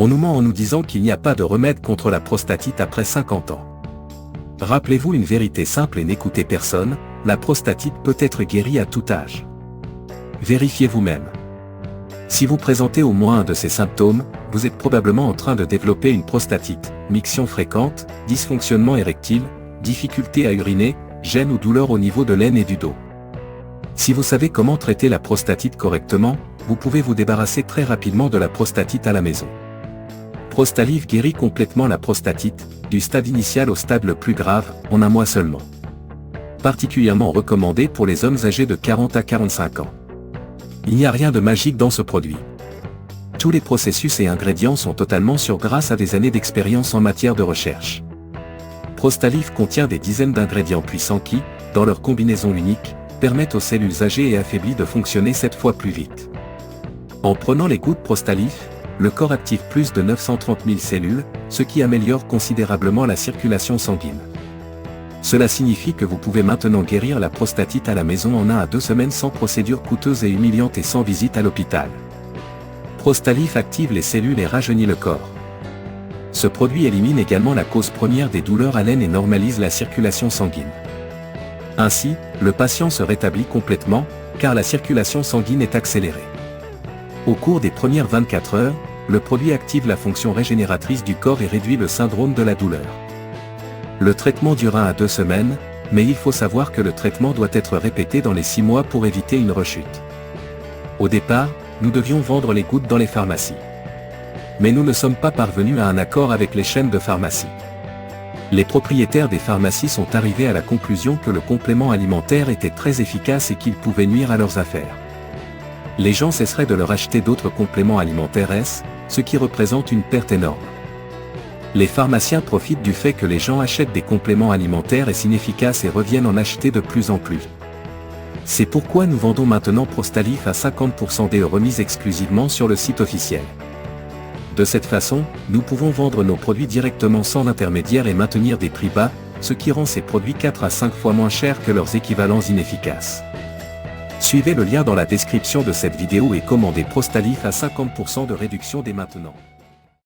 On nous ment en nous disant qu'il n'y a pas de remède contre la prostatite après 50 ans. Rappelez-vous une vérité simple et n'écoutez personne, la prostatite peut être guérie à tout âge. Vérifiez vous-même. Si vous présentez au moins un de ces symptômes, vous êtes probablement en train de développer une prostatite, miction fréquente, dysfonctionnement érectile, difficulté à uriner, gêne ou douleur au niveau de l'aine et du dos. Si vous savez comment traiter la prostatite correctement, vous pouvez vous débarrasser très rapidement de la prostatite à la maison. Prostalive guérit complètement la prostatite, du stade initial au stade le plus grave, en un mois seulement. Particulièrement recommandé pour les hommes âgés de 40 à 45 ans. Il n'y a rien de magique dans ce produit. Tous les processus et ingrédients sont totalement sûrs grâce à des années d'expérience en matière de recherche. Prostalive contient des dizaines d'ingrédients puissants qui, dans leur combinaison unique, permettent aux cellules âgées et affaiblies de fonctionner 7 fois plus vite. En prenant les gouttes Prostalive, le corps active plus de 930 000 cellules, ce qui améliore considérablement la circulation sanguine. Cela signifie que vous pouvez maintenant guérir la prostatite à la maison en 1 à 2 semaines sans procédure coûteuse et humiliante et sans visite à l'hôpital. Prostalive active les cellules et rajeunit le corps. Ce produit élimine également la cause première des douleurs à l'aine et normalise la circulation sanguine. Ainsi, le patient se rétablit complètement, car la circulation sanguine est accélérée. Au cours des premières 24 heures, le produit active la fonction régénératrice du corps et réduit le syndrome de la douleur. Le traitement dure 1 à 2 semaines, mais il faut savoir que le traitement doit être répété dans les 6 mois pour éviter une rechute. Au départ, nous devions vendre les gouttes dans les pharmacies. Mais nous ne sommes pas parvenus à un accord avec les chaînes de pharmacie. Les propriétaires des pharmacies sont arrivés à la conclusion que le complément alimentaire était très efficace et qu'il pouvait nuire à leurs affaires. Les gens cesseraient de leur acheter d'autres compléments alimentaires, ce qui représente une perte énorme. Les pharmaciens profitent du fait que les gens achètent des compléments alimentaires inefficaces et reviennent en acheter de plus en plus. C'est pourquoi nous vendons maintenant Prostalive à 50% des remises exclusivement sur le site officiel. De cette façon, nous pouvons vendre nos produits directement sans intermédiaire et maintenir des prix bas, ce qui rend ces produits 4 à 5 fois moins chers que leurs équivalents inefficaces. Suivez le lien dans la description de cette vidéo et commandez Prostalive à 50% de réduction dès maintenant.